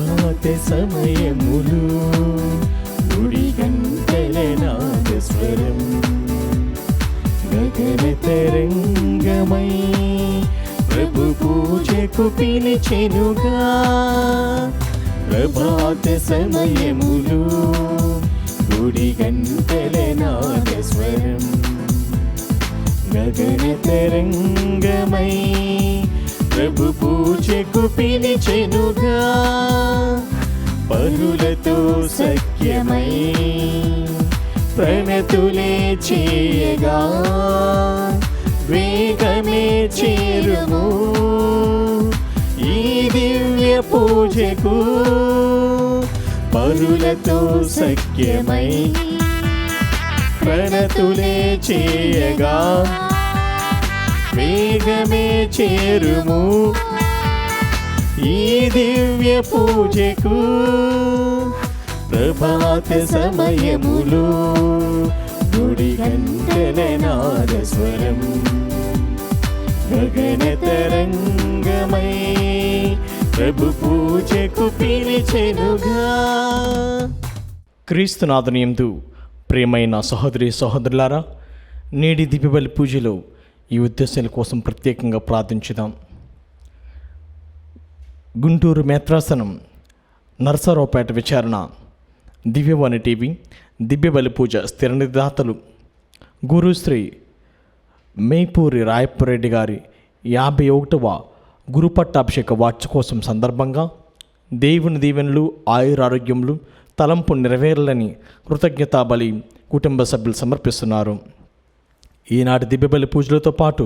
ప్రభాత సమయములు గుడి గంటల నాదస్వరం గగన తరంగమై ప్రభు పూజకు పిలిచెనుగా. ప్రభాత సమయములు గుడి గంటల నాదస్వరం గగన తరంగమై ప్రభు పూజకు పిలిచెనుగా. పరులతో సఖ్యమై ప్రణతులే చేయగా వేగమే చేరుము ఈ దివ్య పూజకు. పరులతో సఖ్యమై ప్రణతులే చేయగా వేగమే చేరుము ఈ దివ్య పూజకు. ప్రభాత సమయములు గుడి గంటల నాదస్వరం గగన తరంగమై ప్రభు పూజకు పిలిచెనుగా. క్రీస్తునాథుని యందు ప్రియమైన సహోదరి సహోదరులారా, నేటి దివ్యబలి పూజలో ఈ ఉద్దేశాల కోసం ప్రత్యేకంగా ప్రార్థించుదాం. గుంటూరు మేత్రాసనం నరసరావుపేట విచారణ దివ్యవాణి టీవీ దివ్యబలి పూజ స్థిర నిర్దాతలు గురుశ్రీ మేపూరి రాయప్పరెడ్డి గారి 51వ గురుపట్టాభిషేక వార్షికోత్సవం సందర్భంగా దేవుని దీవెనలు ఆయురారోగ్యములు తలంపు నెరవేరాలని కృతజ్ఞతా బలి కుటుంబ సభ్యులు సమర్పిస్తున్నారు. ఈనాటి దివ్యబలి పూజలతో పాటు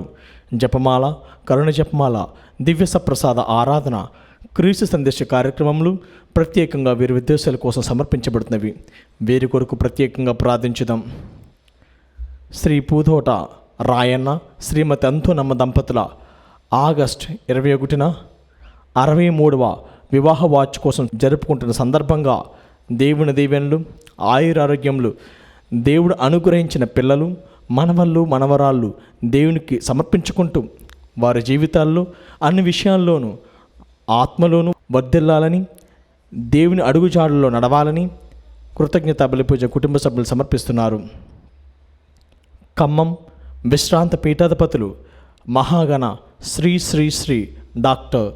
జపమాల, కరుణ జపమాల, దివ్య సప్రసాద ఆరాధన, క్రీస్తు సందేశ కార్యక్రమములు ప్రత్యేకంగా వీరి ఉద్దేశాల కోసం సమర్పించబడుతున్నవి. వీరి కొరకు ప్రత్యేకంగా ప్రార్థించుదాం. శ్రీ పూదోట రాయన్న, శ్రీమతి అంతోనమ్మ దంపతుల ఆగస్టు 21న 63వ వివాహ వార్షికోత్సవం జరుపుకుంటున్న సందర్భంగా దేవుని దీవెనలు ఆయురారోగ్యములు, దేవుడు అనుగ్రహించిన పిల్లలు, మనవళ్ళు, మనవరాళ్ళు దేవునికి సమర్పించుకుంటూ వారి జీవితాల్లో అన్ని విషయాల్లోనూ ఆత్మలోనూ వర్ధిల్లాలని, దేవుని అడుగుజాడల్లో నడవాలని కృతజ్ఞతా బలిపూజ కుటుంబ సభ్యులు సమర్పిస్తున్నారు. ఖమ్మం విశ్రాంత పీఠాధిపతులు మహాగణ శ్రీ శ్రీ శ్రీ డాక్టర్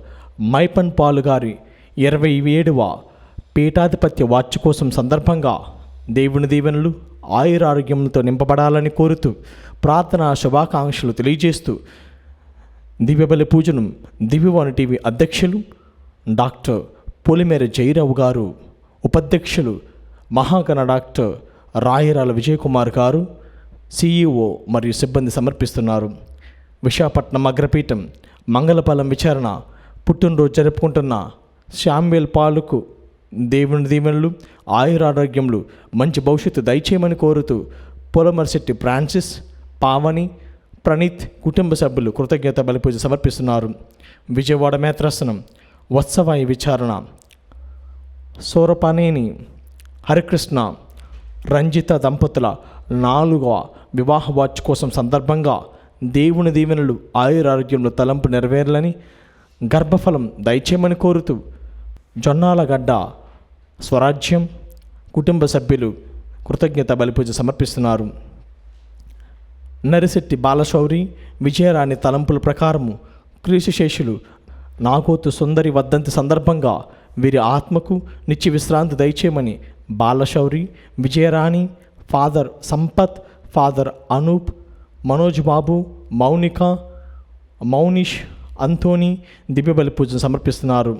మైపన్ పాలు గారి 27వ పీఠాధిపత్య వార్షికోత్సవం సందర్భంగా దేవుని దీవెనలు ఆయురారోగ్యములతో నింపబడాలని కోరుతూ ప్రార్థనా శుభాకాంక్షలు తెలియజేస్తూ దివ్యబలి పూజను దివ్యవాణి టీవీ అధ్యక్షులు డాక్టర్ పొలిమేర జయరావు గారు, ఉపాధ్యక్షులు మహాగణ డాక్టర్ రాయరాల విజయకుమార్ గారు, సిఇఓ మరియు సిబ్బంది సమర్పిస్తున్నారు. విశాఖపట్నం అగ్రపీఠం మంగళపాలెం విచారణ పుట్టినరోజు జరుపుకుంటున్న శామ్యుయల్ పాలుకు దేవుని దీవెనలు ఆయురారోగ్యములు మంచి భవిష్యత్తు దయచేయమని కోరుతూ పొలమర్శెట్టి ఫ్రాన్సిస్, పావని, ప్రణీత్ కుటుంబ సభ్యులు కృతజ్ఞత బలిపూజ సమర్పిస్తున్నారు. విజయవాడ మేత్రాసనం వత్సవాయి విచారణ సోరపానేని హరికృష్ణ, రంజిత దంపతుల 4వ వివాహ వార్షికోత్సవం సందర్భంగా దేవుని దీవెనలు ఆయురారోగ్యంలో తలంపు నెరవేరాలని, గర్భఫలం దయచేయమని కోరుతూ జొన్నాలగడ్డ స్వరాజ్యం కుటుంబ సభ్యులు కృతజ్ఞత బలిపూజ సమర్పిస్తున్నారు. నరిశెట్టి బాలశౌరి, విజయరాణి తలంపుల ప్రకారము క్రీస్తుశేషులు నాగోతు సుందరి వర్ధంతి సందర్భంగా వీరి ఆత్మకు నిత్య విశ్రాంతి దయచేయమని బాలశౌరి, విజయరాణి, ఫాదర్ సంపత్, ఫాదర్ అనూప్, మనోజ్ బాబు, మౌనిక, మౌనిష్, అంతోని దివ్యబలి పూజను సమర్పిస్తున్నారు.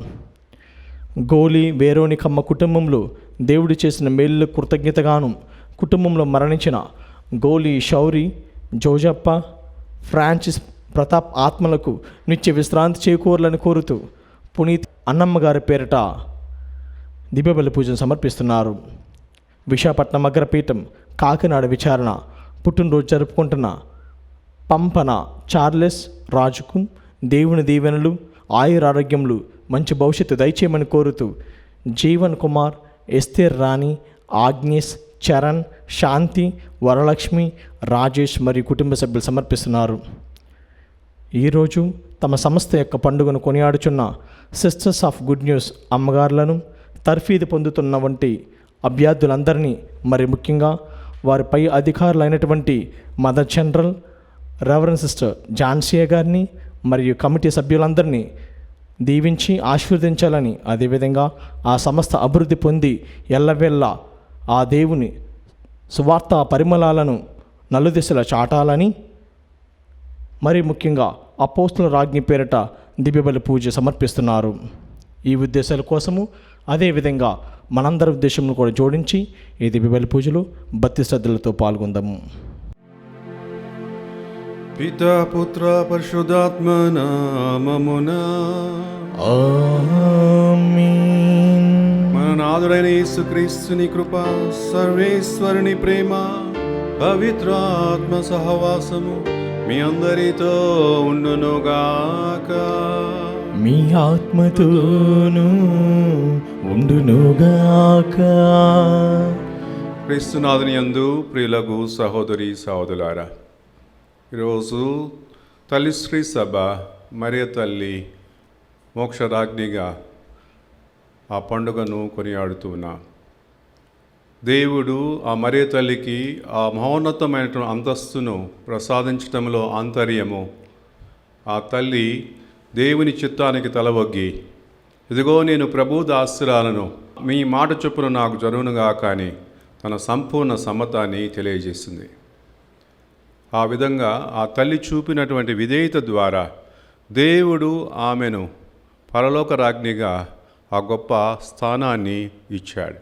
గోలి వేరోనికమ్మ కుటుంబంలో దేవుడు చేసిన మేలు కృతజ్ఞతగాను కుటుంబంలో మరణించిన గోలి శౌరి, జోజప్ప, ఫ్రాన్సిస్ ప్రతాప్ ఆత్మలకు నిత్య విశ్రాంతి చేకూరాలని కోరుతూ పునీత్ అన్నమ్మ గారి పేరిట దివ్యబలి పూజను సమర్పిస్తున్నారు. విశాఖపట్నం అగ్రపీఠం కాకినాడ విచారణ పుట్టినరోజు జరుపుకుంటున్న పంపన చార్లెస్ రాజుకు దేవుని దీవెనలు ఆయురారోగ్యములు మంచి భవిష్యత్తు దయచేయమని కోరుతూ జీవన్ కుమార్, ఎస్తేర్ రాణి, ఆగ్నేస్, చరణ్, శాంతి, వరలక్ష్మి, రాజేష్ మరియు కుటుంబ సభ్యులు సమర్పిస్తున్నారు. ఈరోజు తమ సంస్థ యొక్క పండుగను కొనియాడుచున్న సిస్టర్స్ ఆఫ్ గుడ్ న్యూస్ అమ్మగారులను తర్ఫీదు పొందుతున్న వంటి అభ్యర్థులందరినీ, మరి ముఖ్యంగా వారి పై అధికారులైనటువంటి mother general reverend sister Jhansi గారిని మరియు కమిటీ సభ్యులందరినీ దీవించి ఆశీర్వదించాలని, అదేవిధంగా ఆ సంస్థ అభివృద్ధి పొంది ఎల్లవెల్లా ఆ దేవుని సువార్త పరిమళాలను నలుదిశలా చాటాలని, మరి ముఖ్యంగా అపోస్తుల రాజ్ఞి పేరిట దివ్యబలి పూజ సమర్పిస్తున్నారు. ఈ ఉద్దేశాల కోసము అదేవిధంగా మనందరి ఉద్దేశంను కూడా జోడించి ఈ దివ్యబలి పూజలు భక్తి శ్రద్ధలతో పాల్గొందాము. పితా పుత్ర పరిశుద్ధాత్మ నామమున ఆమేన్. మన నాథుడైన యేసుక్రీస్తుని కృప, సర్వేశ్వరుని ప్రేమ, పవిత్రాత్మ సహవాసము మీ అందరితో ఉండునుగాక. మీ ఆత్మతోనూ ఉండునుగాక. క్రీస్తునాథుని యందు ప్రియులకు సహోదరి సహోదరులారా, ఈరోజు తల్లి శ్రీ సభ మరియ తల్లి మోక్షరాజ్ఞిగా ఆ పండుగను కొనియాడుతున్నా. దేవుడు ఆ మరియ తల్లికి ఆ మహోన్నతమైనటువంటి అంతస్తును ప్రసాదించడంలో ఆంతర్యము, ఆ తల్లి దేవుని చిత్తానికి తలవొగ్గి, ఇదిగో నేను ప్రభు దాసురాలను, మీ మాట చొప్పున నాకు జరుగునుగా కానీ తన సంపూర్ణ సమ్మతాన్ని తెలియజేసింది. ఆ విధంగా ఆ తల్లి చూపినటువంటి విధేయత ద్వారా దేవుడు ఆమెను పరలోక రాజ్ఞిగా ఆ గొప్ప స్థానాన్ని ఇచ్చాడు.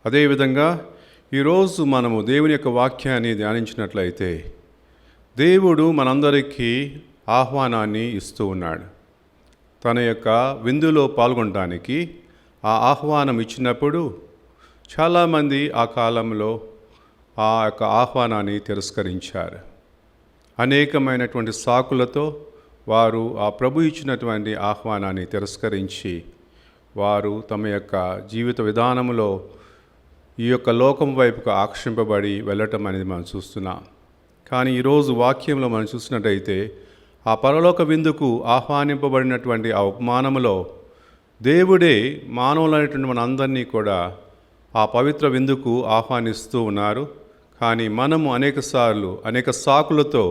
అదేవిధంగా ఈరోజు మనము దేవుని యొక్క వాక్యాన్ని ధ్యానించినట్లయితే దేవుడు మనందరికీ ఆహ్వానాన్ని ఇస్తూ ఉన్నాడు. తన యొక్క విందులో పాల్గొనడానికి ఆ ఆహ్వానం ఇచ్చినప్పుడు చాలామంది ఆ కాలంలో ఆ యొక్క ఆహ్వానాన్ని తిరస్కరించారు. అనేకమైనటువంటి సాకులతో వారు ఆ ప్రభు ఇచ్చినటువంటి ఆహ్వానాన్ని తిరస్కరించి వారు తమ యొక్క జీవిత విధానంలో ఈ యొక్క లోకం వైపుకు ఆకర్షింపబడి వెళ్ళటం అనేది మనం చూస్తున్నాం. కానీ ఈరోజు వాక్యంలో మనం చూసినట్టయితే ఆ పరలోక విందుకు ఆహ్వానింపబడినటువంటి ఆ ఉపమానంలో దేవుడే మానవులైనటువంటి మనందరినీ కూడా ఆ పవిత్ర విందుకు ఆహ్వానిస్తూ ఉన్నారు. కానీ మనము అనేక సాకులతో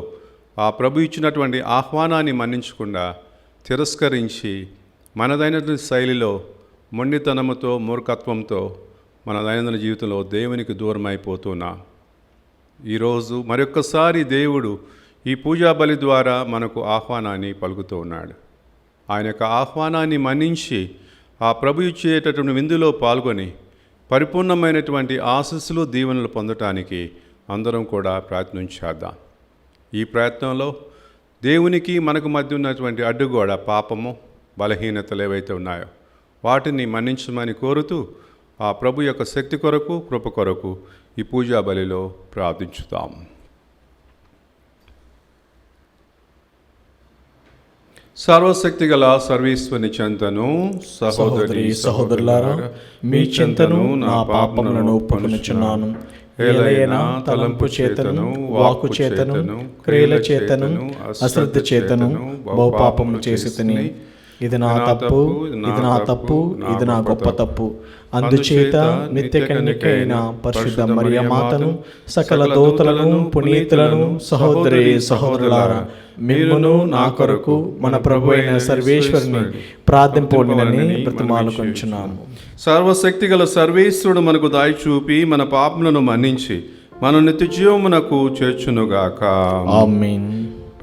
ఆ ప్రభు ఇచ్చినటువంటి ఆహ్వానాన్ని మన్నించకుండా తిరస్కరించి మనదైనటువంటి శైలిలో మొండితనముతో మూర్ఖత్వంతో మన దైనందిన జీవితంలో దేవునికి దూరం అయిపోతున్నాం. ఈరోజు మరొక్కసారి దేవుడు ఈ పూజా బలి ద్వారా మనకు ఆహ్వానాన్ని పలుకుతూ ఉన్నాడు. ఆయన యొక్క ఆహ్వానాన్ని మన్నించి ఆ ప్రభు ఇచ్చేటటువంటి విందులో పాల్గొని పరిపూర్ణమైనటువంటి ఆశీస్సులు దీవెనలు పొందటానికి అందరం కూడా ప్రయత్నం చేద్దాం. ఈ ప్రయత్నంలో దేవునికి మనకు మధ్య ఉన్నటువంటి అడ్డుగోడ పాపము, బలహీనతలు ఏవైతే ఉన్నాయో వాటిని మన్నించమని కోరుతూ ఆ ప్రభు యొక్క శక్తి కొరకు, కృప కొరకు ఈ పూజా బలిలో ప్రార్థించుతాం. సర్వశక్తి గల సర్వేశ్వరుని చెంతను సహోదరి సహోదరులారా, మీ చింతను నా పాపములను ఒప్పుకొనుచున్నాను. ఏలైనా తలంపు చేతను, వాక్కు చేతను, క్రియల చేతను, అశ్రద్ధ చేతను బహుపాపములు చేసి తిని, ఇది నా తప్పు, ఇది నా తప్పు, ఇది నా గొప్ప తప్పు. అందుచేత నిత్య కన్యకైన పరిశుద్ధ మరియ మాతను, సకల దూతలను, పునీతులను, సహోదరి సహోదరులారా, మిమ్మును నా కొరకు మన ప్రభు అయిన సర్వేశ్వరుని ప్రార్థింపొందినని బ్రతిమాలుకొంచున్నాము. సర్వశక్తి గల సర్వేశ్వరుడు మనకు దారి చూపి మన పాపములను మన్నించి మన నిత్య జీవమునకు చేర్చునుగాక. ఆమేన్.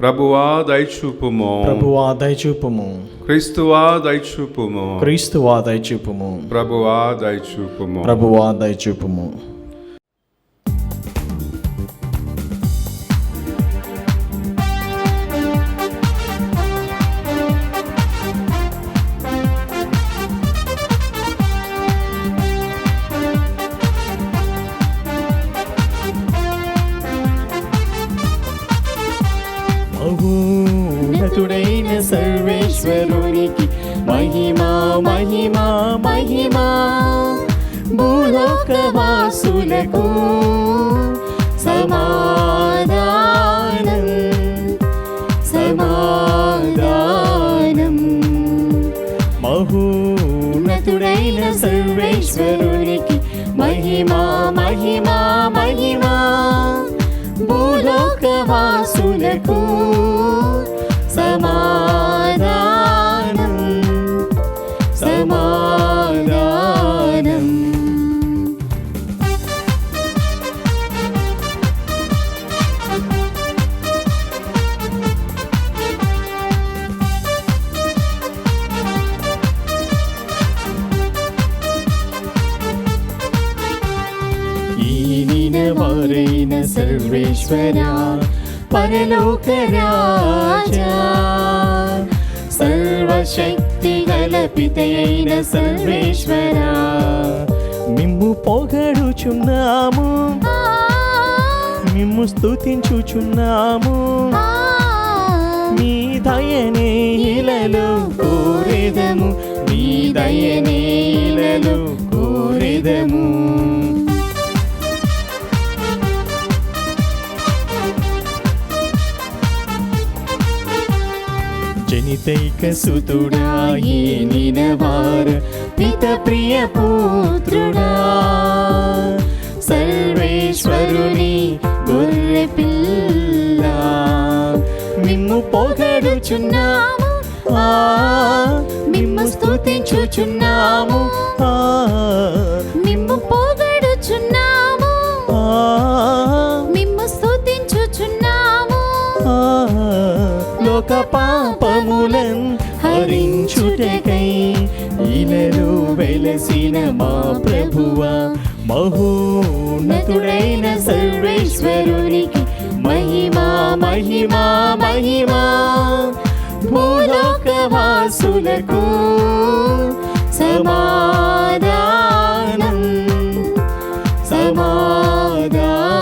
ప్రభువా దయచూపుము, ప్రభువా దయచూపుము, క్రీస్తువా దయచూపుము, క్రీస్తువా దయచూపుము, ప్రభువా దయచూపుము, ప్రభువా దయచూపుము. మహోన్నతుడైన సర్వేశ్వరునికి మహిమా మహిమా మహిమా. భూలోకవాసులకు సమాధానం సమాధానం. మహోన్నతుడైన ఉన్నతుడైన సర్వేశ్వరునికి మహిమా మహిమా మహిమా. భూలోకవాసులకు సమాధానం సమాధానం. వారైన సర్వేశ్వరా పరలోక రాజా, సర్వశక్తి గల పితయైన సర్వేశ్వరా మిమ్ము పొగడుచున్నాము, మిమ్ము స్తుతించుచున్నాము. మీ దయనే ఇలలో కోరెదము, మీ దయనే ఇలలో కోరెదము. జనితైక సుతుడా ఏలినవార పిత ప్రియ పుత్రుడా, సర్వేశ్వరుని గొర్రె పిల్ల మిమ్ము పొగడుచున్నాము, మిమ్ము స్తుతించుచున్నాము, మిమ్ము పొగడుచున్నాము, మిమ్ము స్తుతించుచున్నాము. లోక పాపములన్ హరించుటకై ఇలలో వెలసిన మా ప్రభువా, మహోన్నతుడైన సర్వేశ్వరునికి మహిమా మహిమా మహిమా. భూలోకవాసులకు సమాధానం సమాధానం.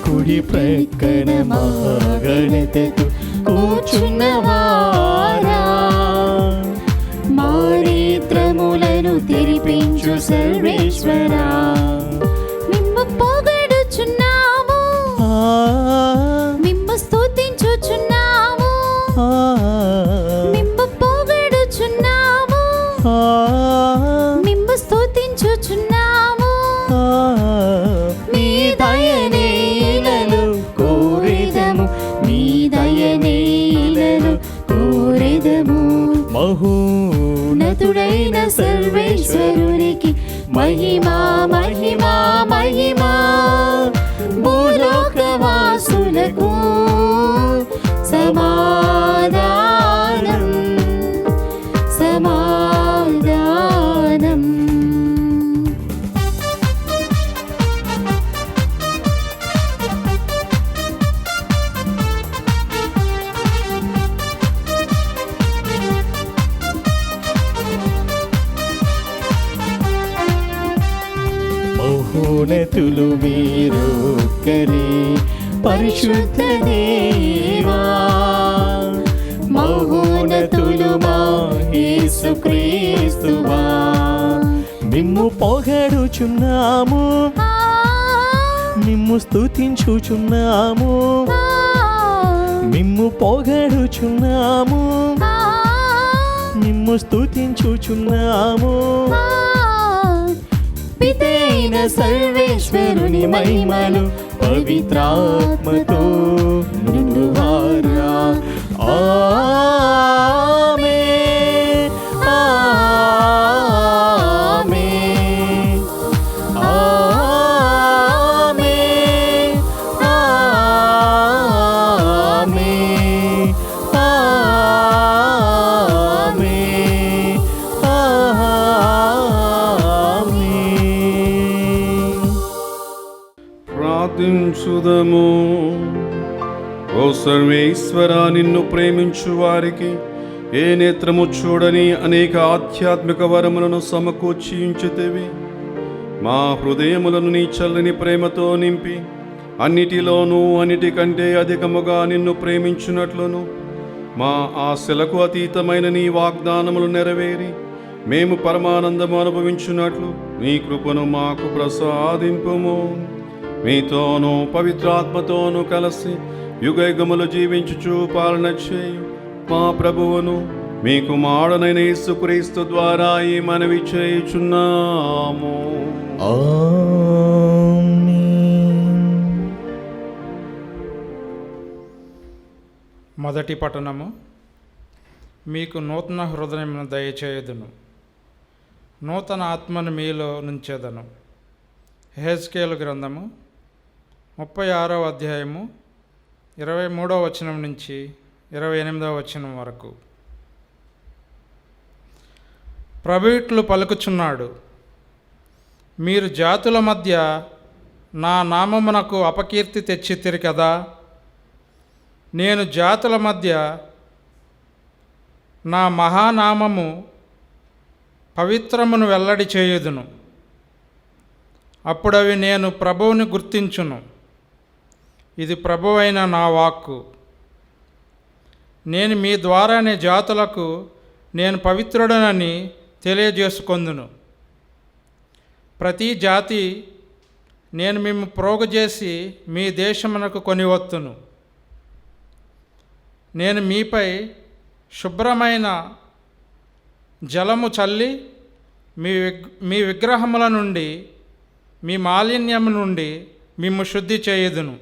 కుడి ప్రక్కన మహాగణతతో కూర్చున్నవారా, మానేత్రములను తెరిపించు సర్వేశ్వరా మిమ్ము పొగడుచున్నాము, మిమ్ము స్తుతించుచున్నాము, మిమ్ము పొగడుచున్నాము, మిమ్ము స్తుతించుచున్నాము. మీ దయనే ఇలలో కోరెదము, మీ దయనే ఇలలో కోరెదము. మహోన్నతుడైన సర్వేశ్వరునికి మహిమా మహిమా మహిమా. భూలోకవాసులకు సమాధానం సమాధానం. మహోన్నతులు మీరొక్కరే పరిశుద్ధ దేవా, మహోన్నతులు మా యేసుక్రీస్తువా మిమ్ము పొగడుచున్నాము, మిమ్ము స్తుతించుచున్నాము, మిమ్ము పొగడుచున్నాము, మిమ్ము స్తుతించుచున్నాము. పితైన సర్వేశ్వరుని మహిమలు పవిత్రాత్మతో నిండువారా. ఆమేన్ ఆమేన్ ఆమేన్ ఆమేన్ ఆమేన్ ఆమేన్. ప్రార్థించుదము. ఓ సర్వేశ్వరా, నిన్ను ప్రేమించు వారికి ఏ నేత్రము చూడని అనేక ఆధ్యాత్మిక వరములను సమకూర్చియుంచితివి. మా హృదయములను నీ చల్లని ప్రేమతో నింపి అన్నిటిలోనూ అన్నిటికంటే అధికముగా నిన్ను ప్రేమించున్నట్లును మా ఆశలకు అతీతమైన నీ వాగ్దానములు నెరవేరి మేము పరమానందము అనుభవించున్నట్లు నీ కృపను మాకు ప్రసాదింపుము. మీతోనూ పవిత్రాత్మతోనూ కలిసి యుగయుగములు జీవించుచు పాలన చేయు మా ప్రభువును మీ కుమారుడైన యేసుక్రీస్తు ద్వారా ఈ మనవి చేయుచున్నాము. మొదటి పట్టణము. మీకు నూతన హృదయమును దయచేయుదును, నూతన ఆత్మను మీలో నుంచెదను. యెహెజ్కేలు గ్రంథము 36వ అధ్యాయము 23వ వచనం నుంచి 28వ వచనం వరకు. ప్రభు ఇట్లు పలుకుచున్నాడు, మీరు జాతుల మధ్య నా నామమునకు అపకీర్తి తెచ్చితిరి కదా. నేను జాతుల మధ్య నా మహానామము పవిత్రమును వెల్లడి చేయుదును. అప్పుడవి నేను ప్రభువుని గుర్తించును. ఇది ప్రభువైన నా వాక్కు. నేను మీ ద్వారానే జాతులకు నేను పవిత్రుడనని తెలియజేసుకొందును. ప్రతి జాతి నేను మిమ్ము ప్రోగుచేసి మీ దేశమునకు కొనివత్తును. నేను మీపై శుభ్రమైన జలము చల్లి మీ విగ్రహముల నుండి మీ మాలిన్యము నుండి మిమ్ము శుద్ధి చేయుదును.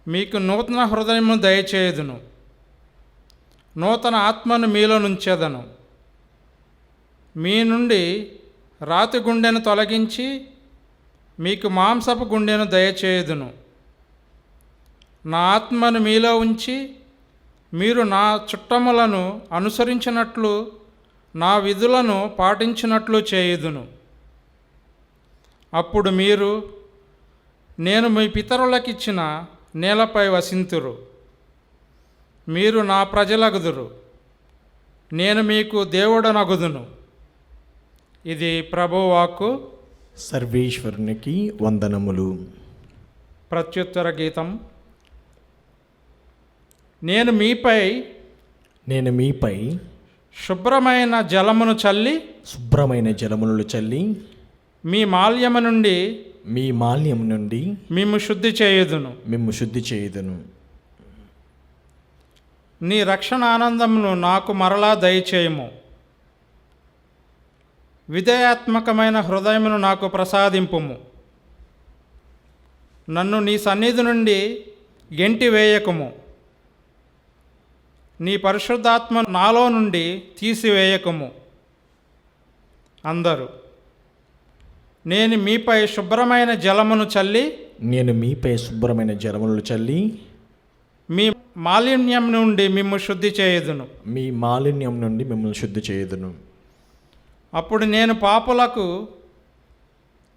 మీకు నూతన హృదయము దయచేయుదును, నూతన ఆత్మను మీలో నుంచెదను. మీ నుండి రాతి గుండెను తొలగించి మీకు మాంసపు గుండెను దయచేయుదును. నా ఆత్మను మీలో ఉంచి మీరు నా చుట్టములను అనుసరించినట్లు నా విధులను పాటించినట్లు చేయుదును. అప్పుడు మీరు నేను మీ పితరులకిచ్చిన నేలపై వసింతురు. మీరు నా ప్రజలగుదురు, నేను మీకు దేవుడనగుదును. ఇది ప్రభువాక్కు. సర్వేశ్వరునికి వందనములు. ప్రత్యుత్తర గీతం. నేను మీపై శుభ్రమైన జలమును చల్లి మీ మాల్యము నుండి మిమ్ము శుద్ధి చేయుదును. నీ రక్షణ ఆనందమును నాకు మరలా దయచేయము. విధేయాత్మకమైన హృదయమును నాకు ప్రసాదింపుము. నన్ను నీ సన్నిధి నుండి గెంటి వేయకము. నీ పరిశుద్ధాత్మ నాలో నుండి తీసివేయకము. అందరూ నేను మీపై శుభ్రమైన జలమును చల్లి మీ మాలిన్యం నుండి మిమ్ము శుద్ధి చేయుదును. అప్పుడు నేను పాపులకు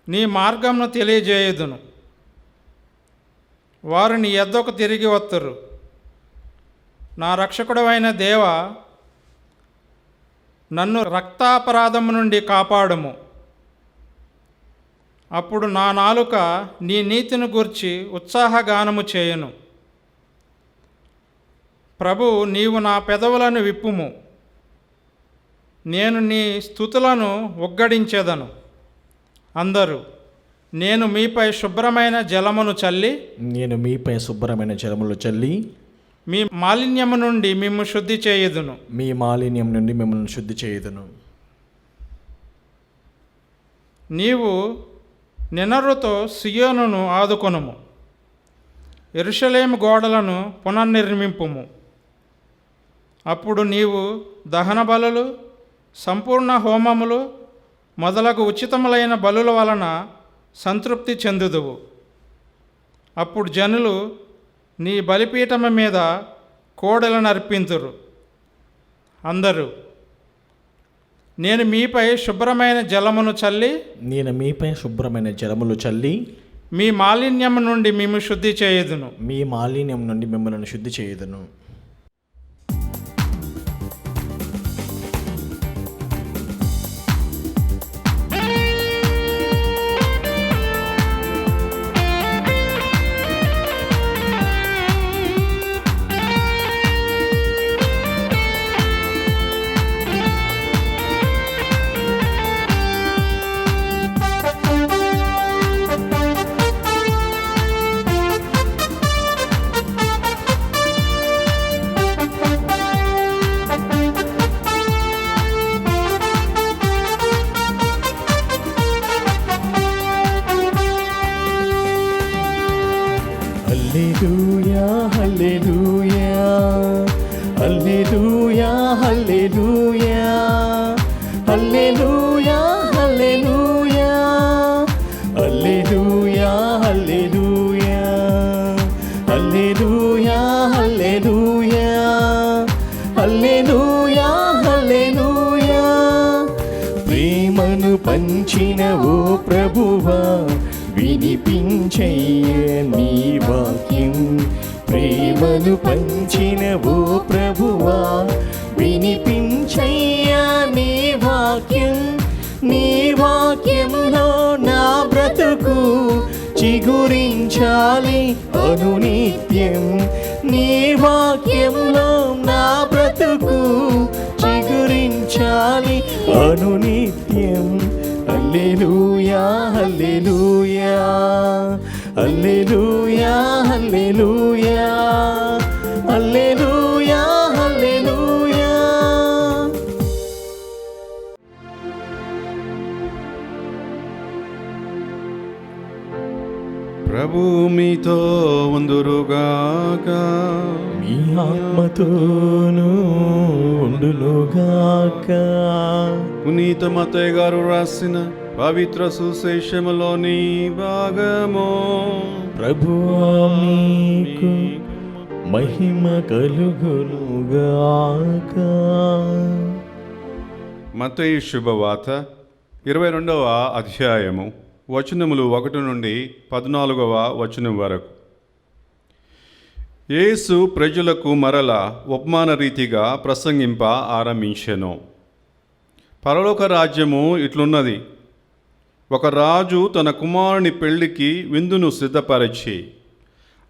నీ మార్గమును తెలియజేయుదును. వారు నీ యొద్దకు తిరిగి వత్తురు. నా రక్షకుడవైన దేవా, నన్ను రక్తాపరాధము నుండి కాపాడుము. అప్పుడు నా నాలుక నీ నీతిని గూర్చి ఉత్సాహగానము చేయును. ప్రభు, నీవు నా పెదవులను విప్పుము. నేను నీ స్తుతులను ఉగ్గడించెదను. అందరూ నేను మీపై శుభ్రమైన జలమును చల్లి మీ మాలిన్యము నుండి మిమ్ము శుద్ధి చేయుదును. నీవు నినరుతో సియోనును ఆదుకొనుము. యెరూషలేము గోడలను పునర్నిర్మింపుము. అప్పుడు నీవు దహన బలులు, సంపూర్ణ హోమములు మొదలగు ఉచితములైన బలుల వలన సంతృప్తి చెందుదువు. అప్పుడు జనులు నీ బలిపీఠము మీద కోడెలను అర్పింతురు. అందరూ నేను మీపై శుభ్రమైన జలమును చల్లి మీ మాలిన్యము నుండి మిమ్ము శుద్ధి చేయుదును. పంచిన ఓ ప్రభువా, వినిపించయ్య నీ వాక్యం. ప్రేమను పంచిన ఓ ప్రభువా, వినిపించయ్య నీ వాక్యం. నీ వాక్యంలో నా బ్రతుకు చిగురించాలి అనునిత్యం. నీ వాక్యంలో నా బ్రతుకు చిగురించాలి అనునిత్యం. హల్లెలూయా హల్లెలూయా హల్లెలూయా హల్లెలూయా హల్లెలూయా హల్లెలూయా. ప్రభు మీతో ఉందురుగాక, మీ ఆత్మతోనూ ఉండునుగాక. పునీత మత్తయ్య గారు రాసిన పవిత్ర సుశేషములోని భాగము. ప్రభువా మీకు మహిమ కలుగునుగాక. మత్తయి శుభవార్త 22వ అధ్యాయము వచనములు 1 నుండి 14వ వచనం వరకు. యేసు ప్రజలకు మరల ఉపమాన రీతిగా ప్రసంగింప ఆరంభించెను. పరలోక రాజ్యము ఇట్లున్నది. ఒక రాజు తన కుమారుని పెళ్లికి విందును సిద్ధపరచి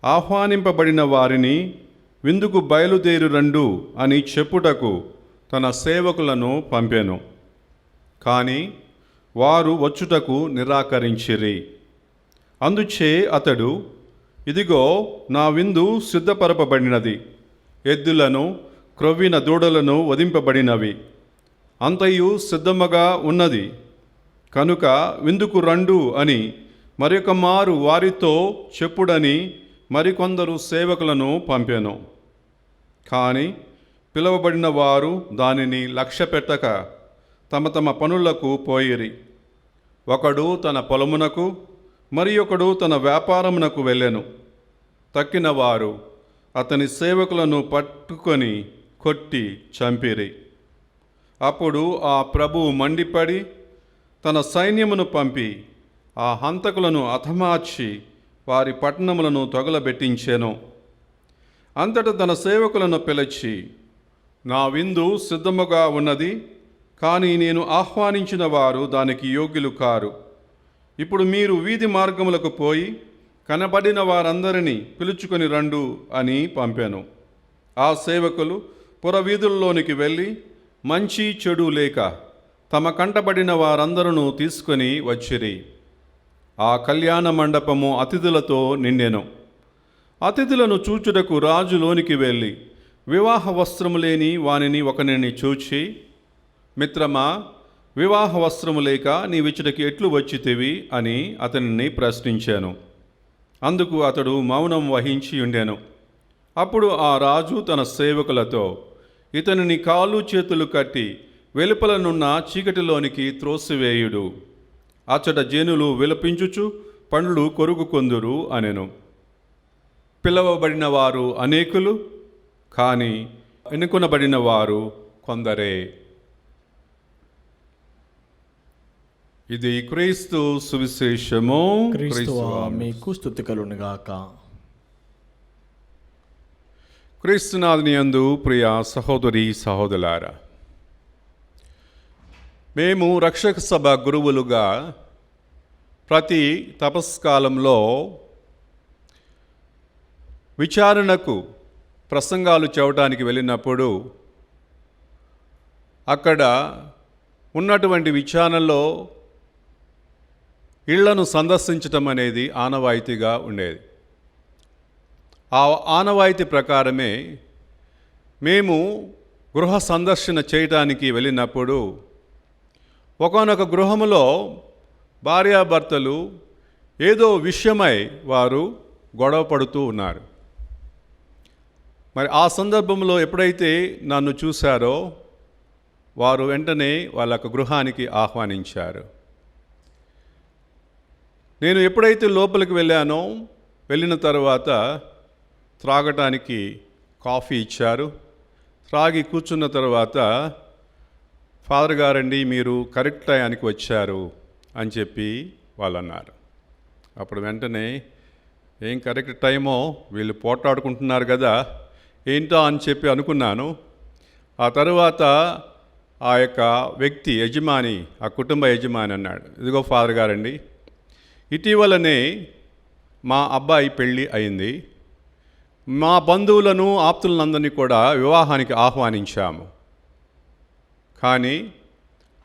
ఆహ్వానింపబడిన వారిని విందుకు బయలుదేరు రండు అని చెప్పుటకు తన సేవకులను పంపెను. కానీ వారు వచ్చుటకు నిరాకరించిరి. అందుచే అతడు, ఇదిగో నా విందు సిద్ధపరపబడినది, ఎద్దులను క్రొవ్విన దూడలను వధింపబడినవి, అంతయు సిద్ధముగా ఉన్నది, కనుక విందుకు రండు అని మరొక మారు వారితో చెప్పుడని మరికొందరు సేవకులను పంపెను. కానీ పిలువబడిన వారు దానిని లక్ష్యపెట్టక తమ తమ పనులకు పోయిరి. ఒకడు తన పొలమునకు, మరి ఒకడు తన వ్యాపారమునకు వెళ్ళెను. తక్కిన వారు అతని సేవకులను పట్టుకొని కొట్టి చంపిరి. అప్పుడు ఆ ప్రభువు మండిపడి తన సైన్యమును పంపి ఆ హంతకులను హతమార్చి వారి పట్టణములను తగులబెట్టించెను. అంతటా తన సేవకులను పిలిచి, నా విందు సిద్ధముగా ఉన్నది, కానీ నేను ఆహ్వానించిన వారు దానికి యోగ్యులు కారు. ఇప్పుడు మీరు వీధి మార్గములకు పోయి కనబడిన వారందరినీ పిలుచుకొని రండు అని పంపాను. ఆ సేవకులు పురవీధుల్లోనికి వెళ్ళి మంచి చెడు లేక తమ కంటబడిన వారందరూ తీసుకొని వచ్చిరి. ఆ కళ్యాణ మండపము అతిథులతో నిండెను. అతిథులను చూచుటకు రాజులోనికి వెళ్ళి వివాహ వస్త్రము లేని వానిని ఒకనిని చూచి, మిత్రమా, వివాహ వస్త్రము లేక నీవిచ్చటకి ఎట్లు వచ్చితివి అని అతనిని ప్రశ్నించాను. అందుకు అతడు మౌనం వహించి ఉండెను. అప్పుడు ఆ రాజు తన సేవకులతో, ఇతనిని కాళ్ళు చేతులు కట్టి వెలుపలనున్న చీకటిలోనికి త్రోసివేయుడు. అచ్చట జనులు విలపించుచు పండ్లు కొరుకుకొందురు అనెను. పిలవబడిన వారు అనేకులు, కానీ ఎన్నుకొనబడిన వారు కొందరే. ఇది క్రీస్తు సువిశేషము. క్రీస్తువా మీకు స్తుతి కలుగునుగాక. క్రీస్తునాథుని యందు ప్రియ సహోదరి సహోదరులారా, మేము రక్షక సభ గురువులుగా ప్రతి తపస్కాలంలో విచారణకు ప్రసంగాలు చెప్పడానికి వెళ్ళినప్పుడు అక్కడ ఉన్నటువంటి విచారణలో ఇళ్లను సందర్శించటం అనేది ఆనవాయితీగా ఉండేది. ఆ ఆనవాయితీ ప్రకారమే మేము గృహ సందర్శన చేయటానికి వెళ్ళినప్పుడు ఒకానొక గృహములో భార్యాభర్తలు ఏదో విషయమై వారు గొడవ పడుతూ ఉన్నారు. మరి ఆ సందర్భంలో ఎప్పుడైతే నన్ను చూశారో వారు వెంటనే వాళ్ళ గృహానికి ఆహ్వానించారు. నేను ఎప్పుడైతే లోపలికి వెళ్ళానో, వెళ్ళిన తర్వాత త్రాగటానికి కాఫీ ఇచ్చారు. త్రాగి కూర్చున్న తర్వాత ఫాదర్ గారండి మీరు కరెక్ట్ టయానికి వచ్చారు అని చెప్పి వాళ్ళు అన్నారు. అప్పుడు వెంటనే ఏం కరెక్ట్ టైమో, వీళ్ళు పోట్లాడుకుంటున్నారు కదా ఏంటో అని చెప్పి అనుకున్నాను. ఆ తరువాత ఆ యొక్క వ్యక్తి యజమాని, ఆ కుటుంబ యజమాని అన్నాడు, ఇదిగో ఫాదర్ గారండి, ఇటీవలనే మా అబ్బాయి పెళ్ళి అయింది. మా బంధువులను ఆప్తులందరినీ కూడా వివాహానికి ఆహ్వానించాము. కానీ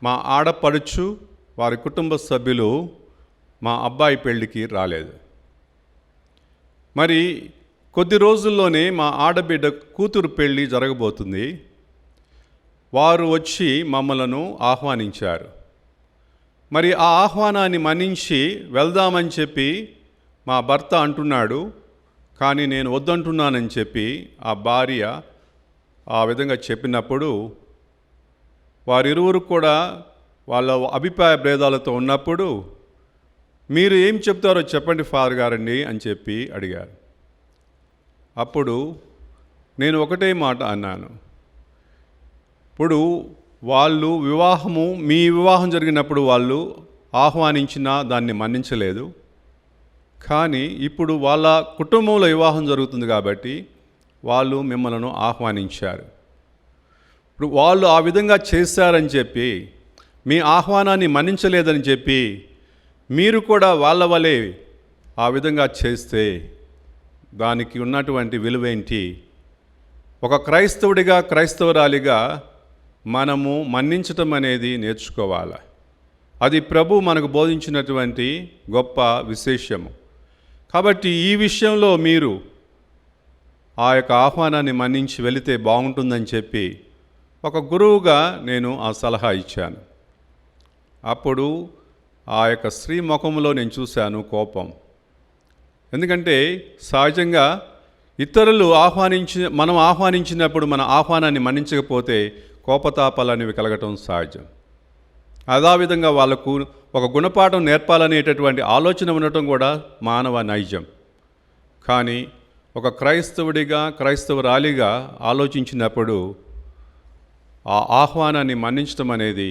మా ఆడపడుచు వారి కుటుంబ సభ్యులు మా అబ్బాయి పెళ్ళికి రాలేదు. మరి కొద్ది రోజుల్లోనే మా ఆడబిడ్డ కూతురు పెళ్ళి జరగబోతుంది. వారు వచ్చి మమ్మలను ఆహ్వానించారు. మరి ఆ ఆహ్వానాన్ని మన్నించి వెళ్దామని చెప్పి మా భర్త అంటున్నాడు. కానీ నేను వద్దంటున్నానని చెప్పి ఆ భార్య ఆ విధంగా చెప్పినప్పుడు వారిరువురు కూడా వాళ్ళ అభిప్రాయ భేదాలతో ఉన్నప్పుడు మీరు ఏం చెప్తారో చెప్పండి ఫాదర్ గారండి అని చెప్పి అడిగారు. అప్పుడు నేను ఒకటే మాట అన్నాను, ఇప్పుడు వాళ్ళు మీ వివాహం జరిగినప్పుడు వాళ్ళు ఆహ్వానించినా దాన్ని మన్నించలేదు. కానీ ఇప్పుడు వాళ్ళ కుటుంబంలో వివాహం జరుగుతుంది కాబట్టి వాళ్ళు మిమ్మల్ని ఆహ్వానించారు. ఇప్పుడు వాళ్ళు ఆ విధంగా చేశారని చెప్పి, మీ ఆహ్వానాన్ని మన్నించలేదని చెప్పి మీరు కూడా వాళ్ళ వలె ఆ విధంగా చేస్తే దానికి ఉన్నటువంటి విలువేంటి? ఒక క్రైస్తవుడిగా, క్రైస్తవురాలిగా మనము మన్నించటం అనేది నేర్చుకోవాలి. అది ప్రభు మనకు బోధించినటువంటి గొప్ప విశేషము. కాబట్టి ఈ విషయంలో మీరు ఆ యొక్క ఆహ్వానాన్ని మన్నించి వెళితే బాగుంటుందని చెప్పి ఒక గురువుగా నేను ఆ సలహా ఇచ్చాను. అప్పుడు ఆ యొక్క స్త్రీ ముఖంలో నేను చూశాను కోపం. ఎందుకంటే సహజంగా ఇతరులు మనం ఆహ్వానించినప్పుడు మన ఆహ్వానాన్ని మన్నించకపోతే కోపతాపాలు అనేవి కలగటం సహజం. అదేవిధంగా వాళ్లకు ఒక గుణపాఠం నేర్పాలనేటటువంటి ఆలోచన ఉండటం కూడా మానవ నైజం. కానీ ఒక క్రైస్తవుడిగా, క్రైస్తవురాలిగా ఆలోచించినప్పుడు ఆ ఆహ్వానాన్ని మన్నించడం అనేది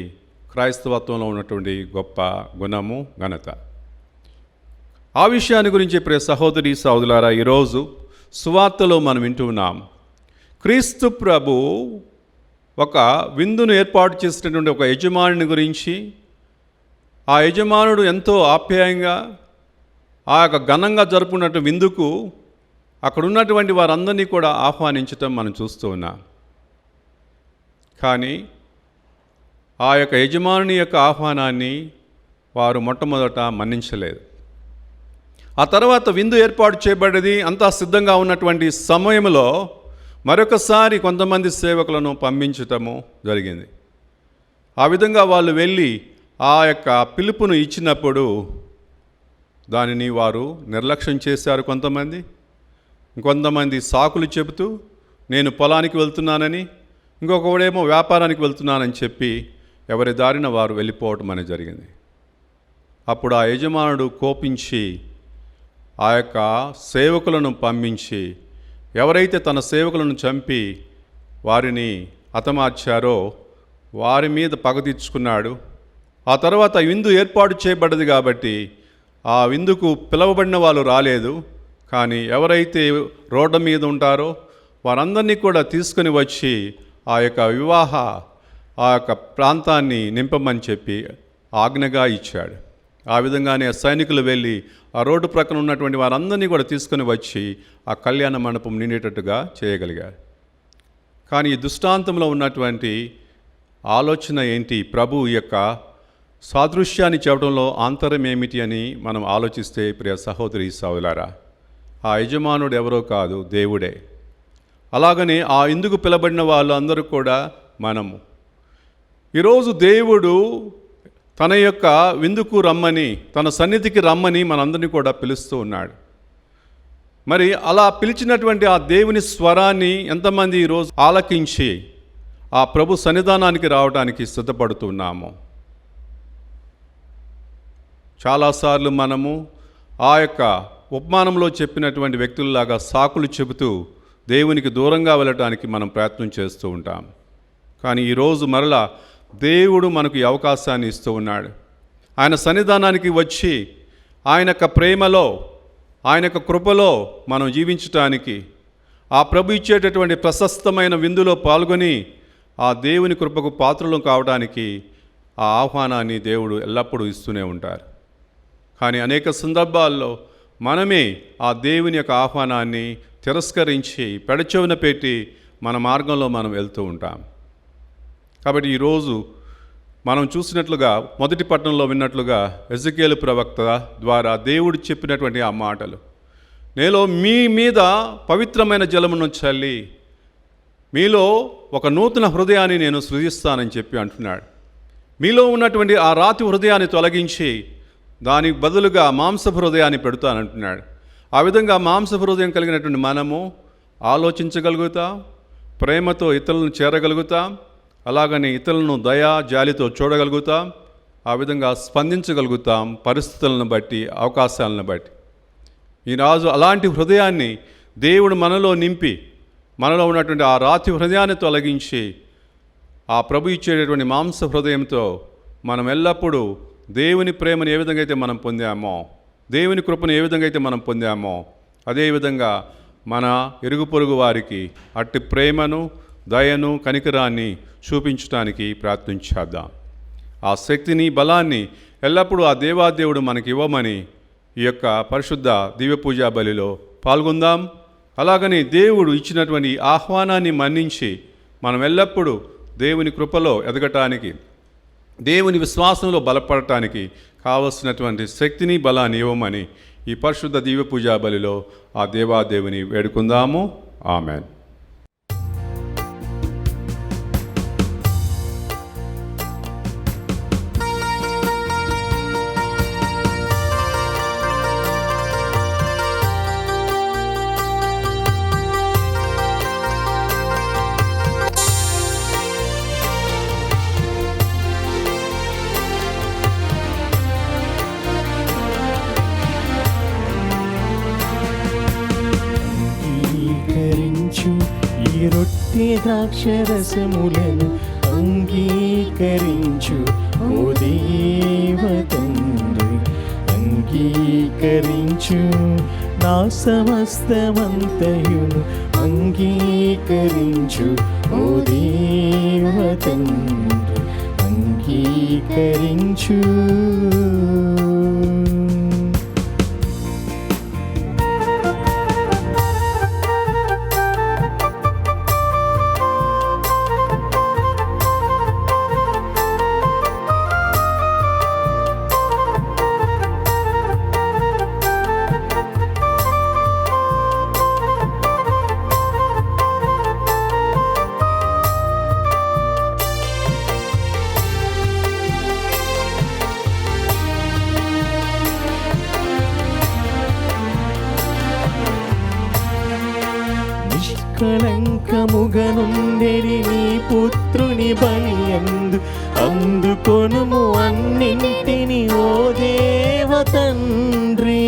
క్రైస్తవత్వంలో ఉన్నటువంటి గొప్ప గుణము, ఘనత. ఆ విషయాన్ని గురించి ప్రియ సహోదరి సహోదరులారా, ఈరోజు సువార్తలో మనం వింటూ ఉన్నాం. క్రీస్తు ప్రభు ఒక విందును ఏర్పాటు చేసినటువంటి ఒక యజమానుని గురించి, ఆ యజమానుడు ఎంతో ఆప్యాయంగా ఆ యొక్క ఘనంగా జరుపుకున్నట్టు విందుకు అక్కడ ఉన్నటువంటి వారందరినీ కూడా ఆహ్వానించటం మనం చూస్తూ ఉన్నాం. కానీ ఆ యొక్క యజమానుని యొక్క ఆహ్వానాన్ని వారు మొట్టమొదట మన్నించలేదు. ఆ తర్వాత విందు ఏర్పాటు చేయబడ్డది, అంతా సిద్ధంగా ఉన్నటువంటి సమయంలో మరొకసారి కొంతమంది సేవకులను పంపించటము జరిగింది. ఆ విధంగా వాళ్ళు వెళ్ళి ఆ యొక్క పిలుపును ఇచ్చినప్పుడు దానిని వారు నిర్లక్ష్యం చేశారు. కొంతమంది సాకులు చెబుతూ నేను పొలానికి వెళ్తున్నానని, ఇంకొకడేమో వ్యాపారానికి వెళ్తున్నానని చెప్పి ఎవరి దారిన వారు వెళ్ళిపోవటం అనేది జరిగింది. అప్పుడు ఆ యజమానుడు కోపించి ఆ యొక్క సేవకులను పంపించి, ఎవరైతే తన సేవకులను చంపి వారిని హతమార్చారో వారి మీద పగ తీర్చుకున్నాడు. ఆ తర్వాత విందు ఏర్పాటు చేయబడ్డది కాబట్టి ఆ విందుకు పిలువబడిన వాళ్ళు రాలేదు. కానీ ఎవరైతే రోడ్డు మీద ఉంటారో వారందరినీ కూడా తీసుకొని వచ్చి ఆ యొక్క ప్రాంతాన్ని నింపమని చెప్పి ఆజ్ఞగా ఇచ్చాడు. ఆ విధంగానే సైనికులు వెళ్ళి ఆ రోడ్డు ప్రక్కన ఉన్నటువంటి వారందరినీ కూడా తీసుకొని వచ్చి ఆ కళ్యాణ మండపం నిండేటట్టుగా చేయగలిగారు. కానీ ఈ దృష్టాంతంలో ఉన్నటువంటి ఆలోచన ఏంటి? ప్రభు యొక్క సాదృశ్యాన్ని చెప్పడంలో ఆంతర్యం ఏమిటి అని మనం ఆలోచిస్తే ప్రియ సహోదరి సహోదరులారా, ఆ యజమానుడు ఎవరో కాదు, దేవుడే. అలాగనే ఆ ఇందుకు పిలబడిన వాళ్ళు అందరూ కూడా మనము. ఈరోజు దేవుడు తన యొక్క విందుకు రమ్మని, తన సన్నిధికి రమ్మని మనందరినీ కూడా పిలుస్తూ ఉన్నాడు. మరి అలా పిలిచినటువంటి ఆ దేవుని స్వరాన్ని ఎంతమంది ఈరోజు ఆలకించి ఆ ప్రభు సన్నిధానానికి రావడానికి సిద్ధపడుతున్నాము? చాలాసార్లు మనము ఆ యొక్క ఉపమానంలో చెప్పినటువంటి వ్యక్తుల్లాగా సాకులు చెబుతూ దేవునికి దూరంగా వెళ్ళటానికి మనం ప్రయత్నం చేస్తూ ఉంటాం. కానీ ఈరోజు మరలా దేవుడు మనకు ఈ అవకాశాన్ని ఇస్తూ ఉన్నాడు. ఆయన సన్నిధానానికి వచ్చి ఆయన యొక్క ప్రేమలో, ఆయన యొక్క కృపలో మనం జీవించటానికి, ఆ ప్రభు ఇచ్చేటటువంటి ప్రశస్తమైన విందులో పాల్గొని ఆ దేవుని కృపకు పాత్రలు కావడానికి ఆ ఆహ్వానాన్ని దేవుడు ఎల్లప్పుడూ ఇస్తూనే ఉంటారు. కానీ అనేక సందర్భాల్లో మనమే ఆ దేవుని యొక్క ఆహ్వానాన్ని తిరస్కరించి పెడచెవిన పెట్టి మన మార్గంలో మనం వెళ్తూ ఉంటాం. కాబట్టి ఈరోజు మనం చూసినట్లుగా మొదటి పట్టణంలో విన్నట్లుగా ఎజెకియేలు ప్రవక్త ద్వారా దేవుడు చెప్పినటువంటి ఆ మాటలు, నేను మీ మీద పవిత్రమైన జలమును చల్లి మీలో ఒక నూతన హృదయాన్ని నేను సృజిస్తానని చెప్పి అంటున్నాడు. మీలో ఉన్నటువంటి ఆ రాతి హృదయాన్ని తొలగించి దానికి బదులుగా మాంసపు హృదయాన్ని పెడతానంటున్నాడు. ఆ విధంగా మాంసపు హృదయం కలిగినటువంటి మనము ఆలోచించగలుగుతాం, ప్రేమతో ఇతరులను చేరగలుగుతాం, అలాగని ఇతరులను దయా జాలితో చూడగలుగుతాం, ఆ విధంగా స్పందించగలుగుతాం పరిస్థితులను బట్టి, అవకాశాలను బట్టి. ఈరోజు అలాంటి హృదయాన్ని దేవుడు మనలో నింపి, మనలో ఉన్నటువంటి ఆ రాతి హృదయాన్ని తొలగించి ఆ ప్రభు ఇచ్చేటటువంటి మాంస హృదయంతో మనం ఎల్లప్పుడూ దేవుని ప్రేమను ఏ విధంగా అయితే మనం పొందామో, దేవుని కృపను ఏ విధంగా అయితే మనం పొందామో, అదేవిధంగా మన ఇరుగు పొరుగు వారికి అట్టి ప్రేమను, దయను, కనికరాన్ని చూపించడానికి ప్రయత్నం చేద్దాం. ఆ శక్తిని, బలాన్ని ఎల్లప్పుడూ ఆ దేవాదేవుడు మనకి ఇవ్వమని ఈ యొక్క పరిశుద్ధ దివ్య పూజా బలిలో పాల్గొందాం. అలాగని దేవుడు ఇచ్చినటువంటి ఆహ్వానాన్ని మన్నించి మనం ఎల్లప్పుడూ దేవుని కృపలో ఎదగటానికి, దేవుని విశ్వాసంలో బలపడటానికి కావలసినటువంటి శక్తిని, బలాన్ని ఇవ్వమని ఈ పరిశుద్ధ దివ్య పూజా బలిలో ఆ దేవాదేవుని వేడుకుందాము. ఆమెన్. ఈ రొట్టె ద్రాక్షరసములను అంగీకరించు ఓ దేవ తండ్రి, అంగీకరించు. నా సమస్తమంతయును అంగీకరించు ఓ దేవ తండ్రి, అంగీకరించు. నిష్కళంకముగనుండెడి నీ పుత్రుని బలియందు అందుకొనుము అన్నింటిని ఓ దేవ తండ్రి.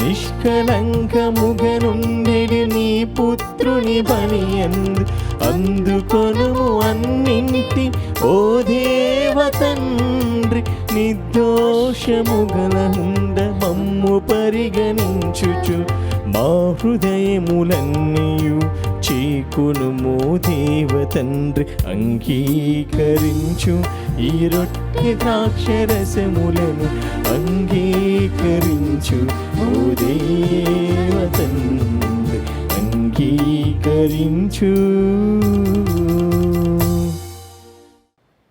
నిష్కళంకముగనుండెడి నీ పుత్రుని బలియందు అందుకొనుము అన్నింటి ఓ దేవ తండ్రి. నిర్దోషముగల ఉండ మమ్ము పరిగణించుచు మా హృదయములన్నీయు చేకునుమో దేవ తండ్రి, అంగీకరించు. ఈ రొట్టె ద్రాక్షరసములను అంగీకరించు ఓ దేవ తండ్రి, అంగీకరించు.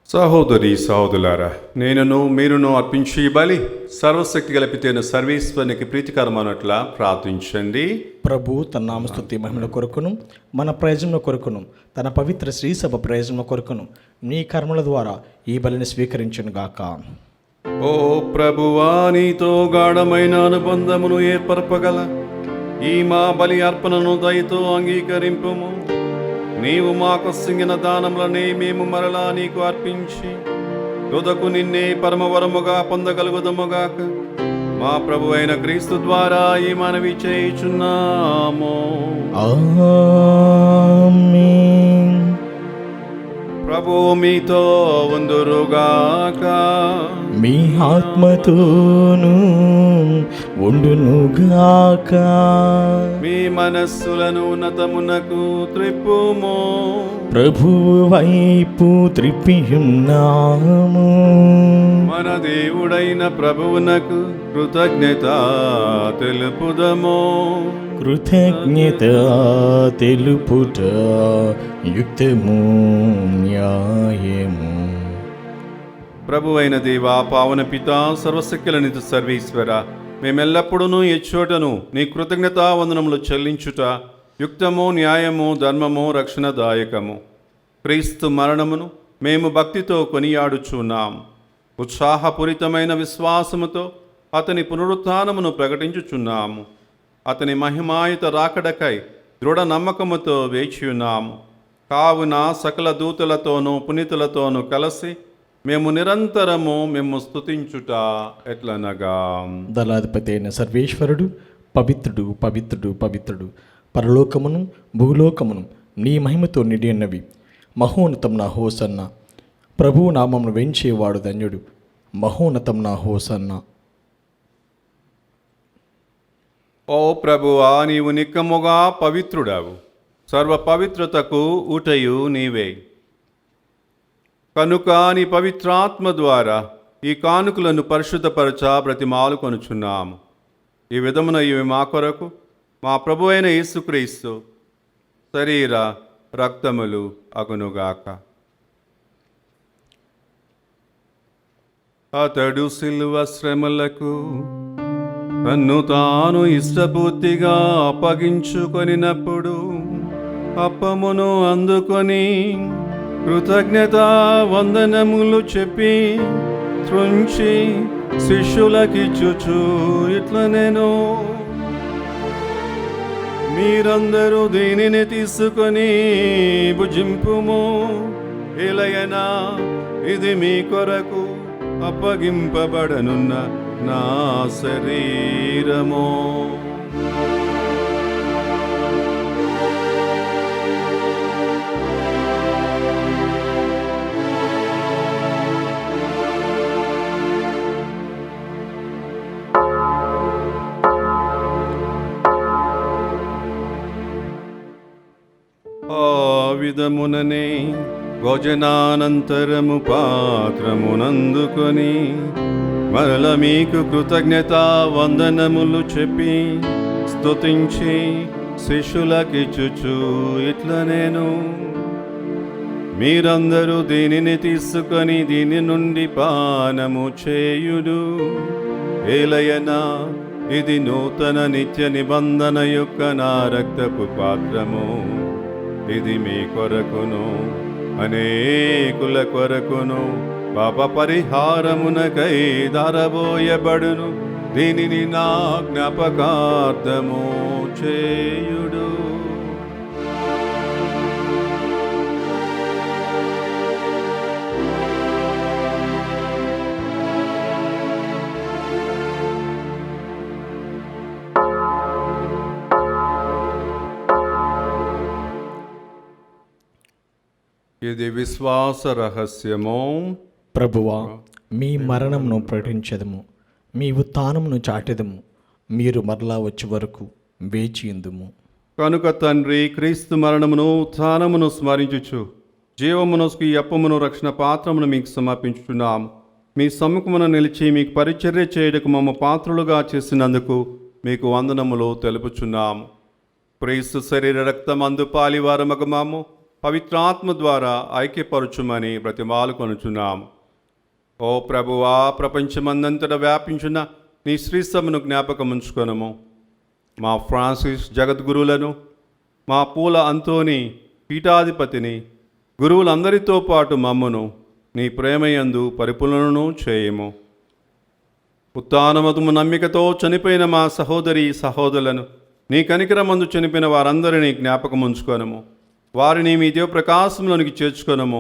సహోదరి సహోదరులారా, నేనును మీరును అర్పించి బలి సర్వశక్తి గలపితేను సర్వేశ్వరునికి ప్రీతికరమన్నట్లా ప్రార్థించండి. ప్రభు తన నామస్తుతి మహిమల కొరకును, మన ప్రయోజనం కొరకును, తన పవిత్ర శ్రీసభ ప్రయోజనం కొరకును మీ కర్మల ద్వారా ఈ బలిని స్వీకరించును గాక. ఓ ప్రభువా, నీతో గాఢమైన అనుబంధమును ఏర్పరపగల ఈ మా బలి అర్పణను దయతో అంగీకరింపుము. నీవు మాకు సింగిన దానములనే మేము మరలా నీకు అర్పించి తుదకు నిన్నే పరమవరముగా పొందగలుగుదముగాక. మా ప్రభు అయిన క్రీస్తు ద్వారా ఈ మనవి చేయుచున్నాము. ఆమేన్. ప్రభువు మీతో ఉందురుగాక. మీ ఆత్మతోనూ ఉండునుగాక. మీ మనస్సులను ఉన్నతమునకు త్రిప్పుము. ప్రభువు వైపు త్రిప్పియున్నాము. మన దేవుడైన ప్రభువునకు కృతజ్ఞత తెలుపుదము. కృతజ్ఞత తెలుపుట యుక్తము న్యాయము. ప్రభు అయిన దేవా, పావన పితా, సర్వశక్తులనిధి సర్వేశ్వర, మేమెల్లప్పుడూ ఎచ్చోటను నీ కృతజ్ఞతా వందనములు చెల్లించుట యుక్తము, న్యాయము, ధర్మము, రక్షణదాయకము. క్రీస్తు మరణమును మేము భక్తితో కొనియాడుచున్నాం. ఉత్సాహపూరితమైన విశ్వాసముతో అతని పునరుత్థానమును ప్రకటించుచున్నాము. అతని మహిమాయుత రాకడకై దృఢ నమ్మకముతో వేచియున్నాము. కావున సకల దూతలతోనూ పునీతులతోనూ కలిసి మేము నిరంతరము మేము స్తుతించుట ఎట్లనగా, దళాధిపతి అయిన సర్వేశ్వరుడు పవిత్రుడు, పవిత్రుడు, పవిత్రుడు, పరలోకమును భూలోకమును నీ మహిమతో నిండి ఉన్నవి. మహోన్నతం నా హోసన్న. ప్రభువు నామమును వెంచేవాడు ధన్యుడు. మహోన్నతం నా హోసన్న. ఓ ప్రభువా, నీవు నిక్కముగా పవిత్రుడావు. సర్వ పవిత్రతకు ఊటయు నీవే. కనుక నీ పవిత్రాత్మ ద్వారా ఈ కానుకలను పరిశుద్ధపరచ బ్రతిమాలు కొనుచున్నాము. ఈ విధమున ఇవి మా కొరకు మా ప్రభు అయిన యేసుక్రీస్తు శరీర రక్తములు అగునుగాక. అతడు సిలువ శ్రమలకు తన్ను తాను ఇష్టపూర్తిగా అప్పగించుకొనినప్పుడు అప్పమును అందుకొని కృతజ్ఞత వందనములు చెప్పి త్రుంచి శిష్యులకిచ్చుచు ఇట్ల నేను, మీరందరూ దీనిని తీసుకొని భుజింపుము. ఎలయనా ఇది మీ కొరకు అప్పగింపబడనున్న నా శరీరము. ఆ విధముననే భోజనానంతరము పాత్రమునందుకొని మరల మీకు కృతజ్ఞత వందనములు చెప్పి స్తుతించి శిష్యులకిచ్చుచు ఇట్ల నేను, మీరందరూ దీనిని తీసుకొని దీని నుండి పానము చేయుడు. ఏలయనా ఇది నూతన నిత్య నిబంధన యొక్క నా రక్తపు పాత్రము. ఇది మీ కొరకును అనేకుల కొరకును పాప పరిహారమునకై ధారబోయబడును. దీనిని నా జ్ఞాపకార్థము చేయుడు. ఇది విశ్వాస రహస్యము. ప్రభువా, మీ మరణమును ప్రకటించదము, మీ ఉత్థానమును చాటెదము. మీరు మరలా వచ్చే వరకు వేచియుందుము. కనుక తండ్రి, క్రీస్తు మరణమును ఉత్థానమును స్మరించుచు జీవమునస్కు ఈ అప్పమును రక్షణ పాత్రమును మీకు సమర్పించుచున్నాము. మీ సమ్ముఖమున నిలిచి మీకు పరిచర్య చేయుటకు మమ్మ పాత్రులుగా చేసినందుకు మీకు వందనములు తెలుపుచున్నాము. క్రీస్తు శరీర రక్తమందు పాలివారమగు మాము పవిత్రాత్మ ద్వారా ఐక్యపరచుమని బ్రతిమాలు కొనుచున్నాము. ఓ ప్రభువా, ప్రపంచమందంతటా వ్యాపించిన నీ శ్రీసభను జ్ఞాపకముంచుకొనము. మా ఫ్రాన్సిస్ జగద్గురువులను, మా పూల అంతోని పీఠాధిపతిని, గురువులందరితో పాటు మమ్మను నీ ప్రేమయందు పరిపూర్ణను చేయము. ఉత్థానమతుము నమ్మికతో చనిపోయిన మా సహోదరి సహోదరులను, నీ కనికరమందు చనిపోయిన వారందరినీ జ్ఞాపకముంచుకొనము. వారిని మీ దేవ ప్రకాశంలోనికి చేర్చుకొనము.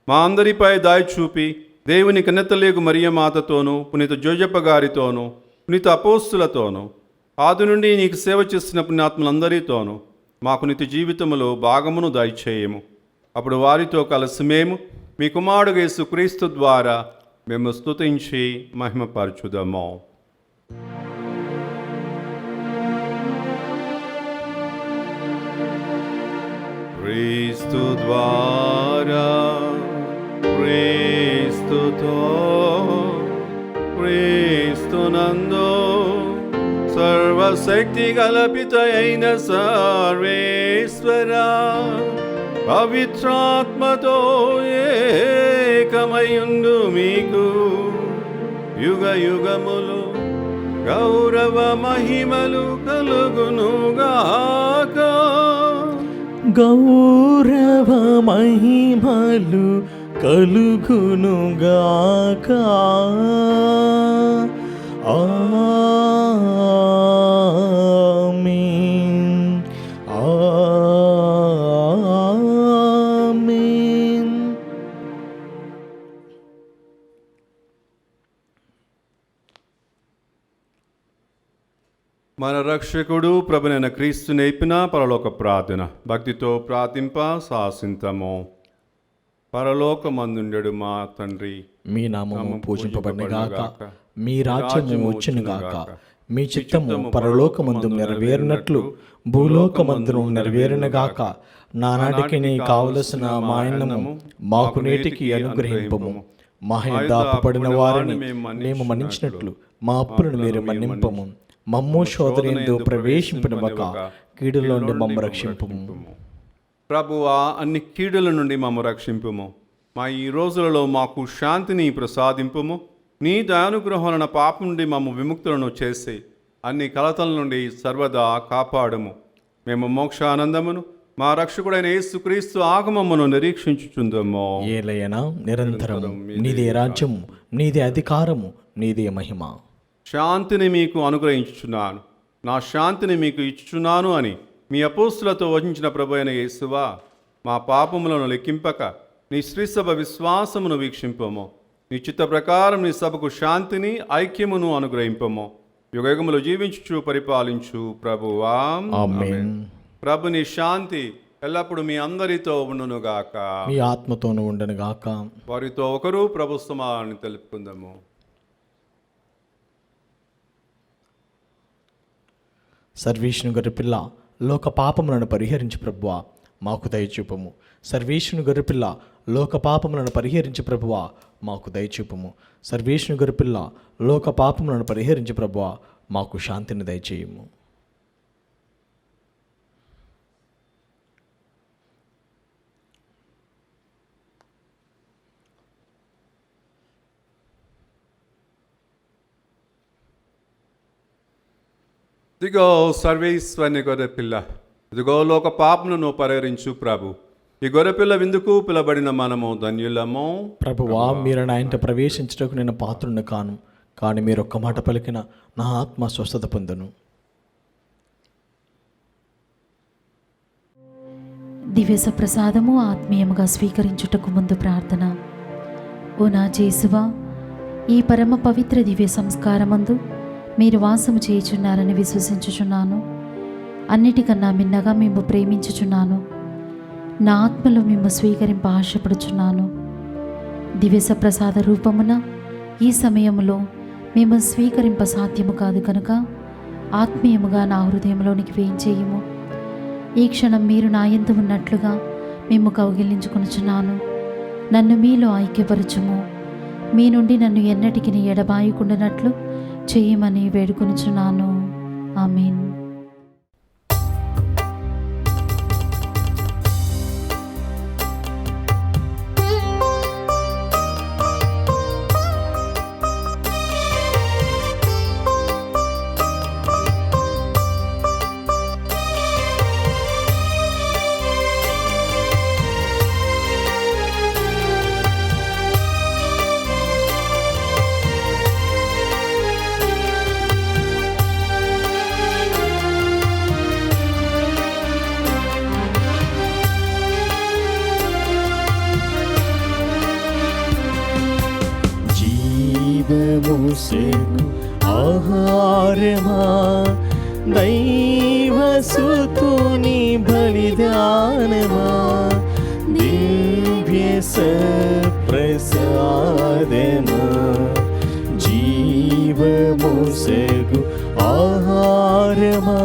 మా అందరిపై దాయి చూపి దేవుని కన్నెత్తలేగు మరియ మాతతోనూ పునీత జోజప్ప గారితోనూ పునీత అపోస్తులతోనూ ఆది నుండి నీకు సేవ చేసిన పుణ్యాత్ములందరితోనూ మాకు నిత్య జీవితములో భాగమును దయచేయము. అప్పుడు వారితో కలిసి మేము మీ కుమారుడు యేసుక్రీస్తు ద్వారా మేము స్తుతించి మహిమపరచుదాము. క్రీస్తు ద్వారా, క్రీస్తుతో, క్రీస్తునందు సర్వశక్తి కల్పిత అయిన సర్వేశ్వర పవిత్రాత్మతో ఏకమయుండు మీకు యుగ యుగములు గౌరవ మహిమలు కలుగునుగాక. గౌరవ మహిమలు కలుగునుగాక. ఆమేన్. ఆమేన్. మన రక్షకుడు ప్రభునైన క్రీస్తు నేర్పిన పరలోక ప్రార్థన భక్తితో ప్రార్థింప శాసింతము. పరలోకమందుండెడు మా తండ్రి, మీ నామము పూజింపబడినగాక, మీ రాజ్యము వచ్చునుగాక, మీ చిత్తము పరలోకమందు నెరవేరినట్లు భూలోకమందును నెరవేరునుగాక. నానాటికి నీ కావలసిన మాయన్నము మాకు నేటికి అనుగ్రహింపము. మా యొద్ద అప్పుపడిన వారిని మేము మన్నించినట్లు మా అప్పులను మీరు మన్నింపము. మమ్ము శోధనయందు ప్రవేశింపనివ్వక కీడుల నుండి మమ్ము రక్షింపుము. ప్రభువా, అన్ని కీడుల నుండి మమ్ము రక్షింపుము. మా ఈ రోజులలో మాకు శాంతిని ప్రసాదింపుము. నీ దయానుగ్రహం పాపం నుండి మమ్ము విముక్తులను చేసి అన్ని కలతల నుండి సర్వదా కాపాడుము. మేము మోక్షానందమును మా రక్షకుడైన యేసుక్రీస్తు ఆగమమును నిరీక్షించుచుందము. ఏలయనా నిరంతరము నీదే రాజ్యము, నీదే అధికారము, నీదే మహిమ. శాంతిని మీకు అనుగ్రహించుచున్నాను, నా శాంతిని మీకు ఇచ్చుచున్నాను అని మీ అపోస్తులతో వచించిన ప్రభు అయిన యేసువా, మా పాపములను లెక్కింపక నీ శ్రీసభ విశ్వాసమును వీక్షింపము. నీ చిత్త ప్రకారం నీ సభకు శాంతిని ఐక్యమును అనుగ్రహింపము. యుగయుగములు జీవించుచు పరిపాలించు ప్రభువా. ఆమేన్. ప్రభుని శాంతి ఎల్లప్పుడు మీ అందరితో ఉండునుగాక, మీ ఆత్మతోనూ ఉండనుగాక. వారితో ఒకరు ప్రభు సమాధానాన్ని తెలుపుకుందాము. సర్వేశ్వరుని గొర్రెపిల్ల లోక పాపములను పరిహరించి ప్రభువా మాకు దయచూపము. సర్వేశ్వరుని గొర్రెపిల్ల లోక పాపములను పరిహరించి ప్రభువా మాకు దయచూపము. సర్వేశ్వరుని గొర్రెపిల్ల లోక పాపములను పరిహరించి ప్రభువా మాకు శాంతిని దయచేయము. ఇదిగో సర్వేశ్వరుని గొర్రెపిల్ల, ఇదిగో లోక పాపములను పరిహరించు ప్రభు. ఈ గొర్రెపిల్ల విందుకు పిలబడిన మనము ధన్యులము. ప్రభువా, మీరు నా ఇంట ప్రవేశించుటకు నేను పాత్రుని కాను, కానీ మీరు ఒక్క మాట పలికిన నా ఆత్మ స్వస్థత పొందును. దివ్య ప్రసాదము ఆత్మీయముగా స్వీకరించుటకు ముందు ప్రార్థన. ఓ నా యేసువా, ఈ పరమ పవిత్ర దివ్య సంస్కారమందు మీరు వాసము చేయుచున్నారని విశ్వసించుచున్నాను. అన్నిటికన్నా మిన్నగా మేము ప్రేమించుచున్నాను. నా ఆత్మలో మేము స్వీకరింప ఆశపడుచున్నాను. దివ్య ప్రసాద రూపమున ఈ సమయంలో మేము స్వీకరింప సాధ్యము కాదు కనుక ఆత్మీయముగా నా హృదయంలోనికి వేయించేయము. ఈ క్షణం మీరు నా యందు ఉన్నట్లుగా మేము కౌగిలించుకొనుచున్నాను. నన్ను మీలో ఐక్యపరచుము. మీ నుండి నన్ను ఎన్నటికి ఎడబాయకుండానట్లు చేయమని వేడుకొనుచున్నాను. ఆమేన్. జీవము సేకు ఆహారమా దైవసుతుని బలిదానమా దివ్య ప్రసాదమా జీవముసగు ఆహారమా.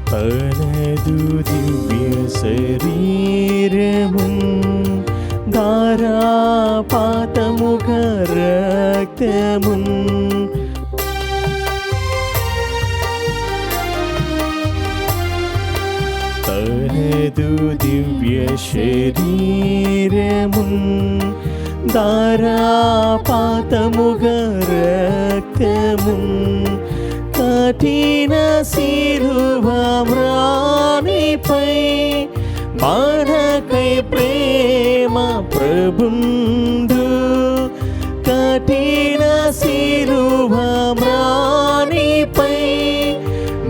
తనదు దివ్య శరీరము ధారాపాతముగ రక్తము తనదు దివ్య శరీరము ధారాపాతముగ రక్తము కఠిన శిలువమ్రానిపై మనకై ప్రేమ ప్రభుండు కఠిన శిలువమ్రానిపై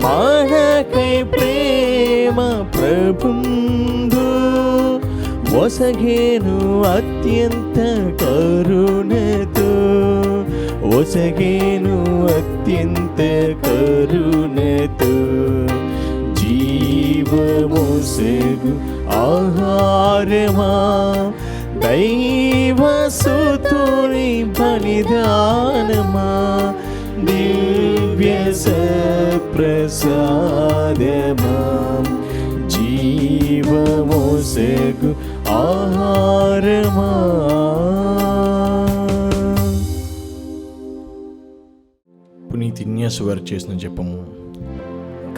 మనకై ప్రేమ ప్రభుండు ఒసగేను అత్యంత కరుణతో ఒసగేను అత్యంత కరుణతో జీవమోసగు ఆహారమా దైవసుతుని బలిదానమా దివ్య ప్రసాదమా జీవమోసగు ఆహారమా. పునీత్ ఇన్యాసు వారు చేసిన జపము.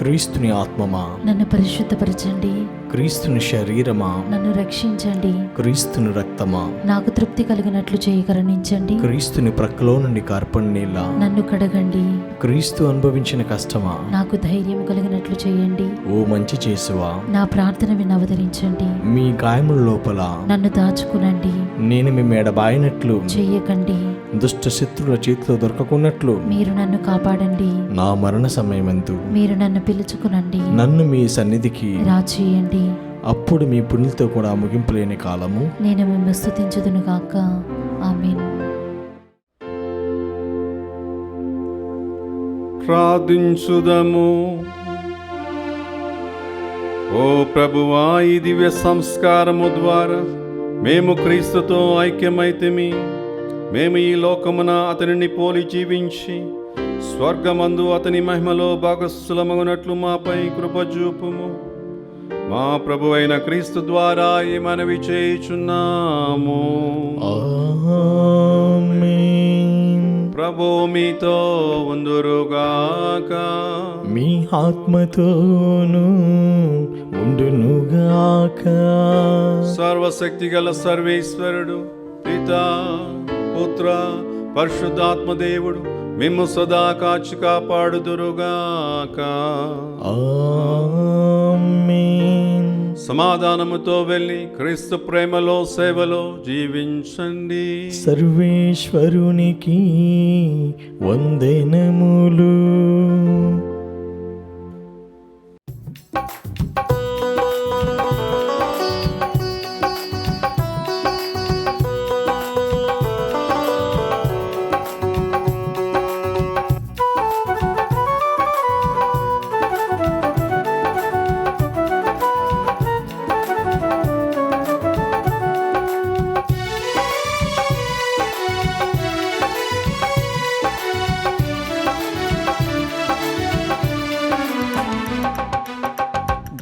క్రీస్తుని ఆత్మమా నన్ను పరిశుద్ధపరచండి, క్రీస్తుని శరీరమా నన్ను రక్షించండి, క్రీస్తుని రక్తమా నాకు తృప్తి కలిగినట్లు చేయి కరుణించండి, క్రీస్తుని ప్రక్కలో నుండి కార్పణ నీళ్ళ నన్ను కడగండి, క్రీస్తు అనుభవించిన కష్టమా నాకు ధైర్యం కలిగినట్లు చేయండి, ఓ మంచి చేసువా నా ప్రార్థన విని అవతరించండి, మీ గాయముల లోపల నన్ను దాచుకునండి, నేను మీ మెడబాయినట్లు చెయ్యకండి, దుష్ట శత్రుల చేతిలో దొరకకున్నట్లు మీరు నన్ను కాపాడండి, నా మరణ సమయమందు మీరు నన్ను పిలుచుకునండి, నన్ను మీ సన్నిధికి రాచేయండి, అప్పుడు మీ పుణ్యులతో కూడా ముగింపు లేని కాలము నేను మిమ్మల్ని స్తుతించుదును గాక. ఆమేన్. ప్రార్థించుదము. ఓ ప్రభువా, ఈ దివ్య సంస్కారము ద్వారా మేము క్రీస్తుతో ఐక్యమైతిమి. మేము ఈ లోకమున అతనిని పోలి జీవించి స్వర్గమందు అతని మహిమలో భాగస్థులమగునట్లు మాపై కృప చూపుము. మా ప్రభు అయిన క్రీస్తు ద్వారా ఈ మనవి చేయుచున్నాము. ఆమేన్. ప్రభు మీతో ఉందురుగాక. మీ ఆత్మతోను ఉండునుగాక. సర్వశక్తి గల సర్వేశ్వరుడు పితా పుత్ర పరిశుద్ధాత్మదేవుడు మిమ్ము సదా కాచి కాపాడుదురుగాక. ఆమేన్. సమాధానముతో వెళ్ళి క్రీస్తు ప్రేమలో సేవలో జీవించండి. సర్వేశ్వరునికి వందనములు.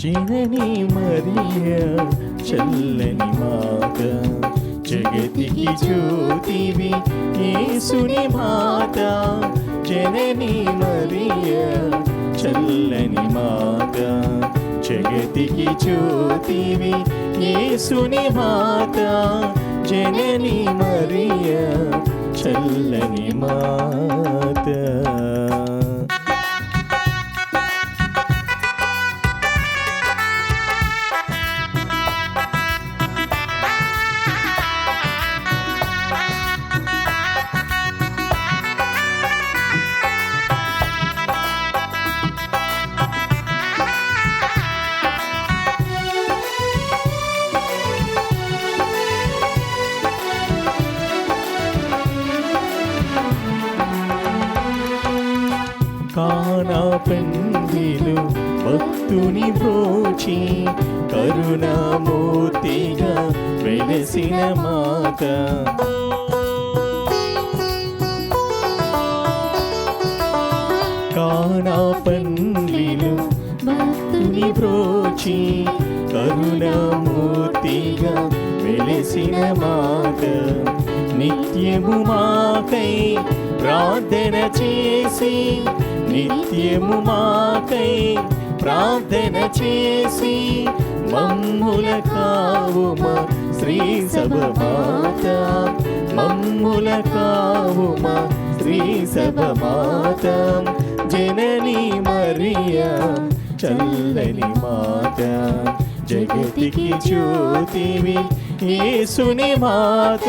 జనని మరియా చల్లని మాత, జగతికి జ్యోతివి యేసుని మాత. జనని మరియా చల్లని మాత, జగతికి జ్యోతివి యేసుని మాత జనని మరియా చల్లని మాత. కానా పెందిలు భక్తుని బ్రోచి కరుణామూర్తిగా వెలసిన మాత. కానా పెందిలు భక్తుని బ్రోచి కరుణామూర్తిగా వెలసిన మాత. నిత్యము మాకై ప్రార్థన చేసి నిత్యము మాకై ప్రార్థన చేసి మమ్ముల కావుమా శ్రీ సభ మాత. మమ్ముల కావుమా శ్రీ సభ మాత జనని మరియా చల్లని మాత. జగతికి జ్యోతివి యేసుని మాత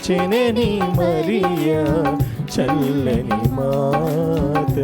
జనని మరియా చల్లని మాత.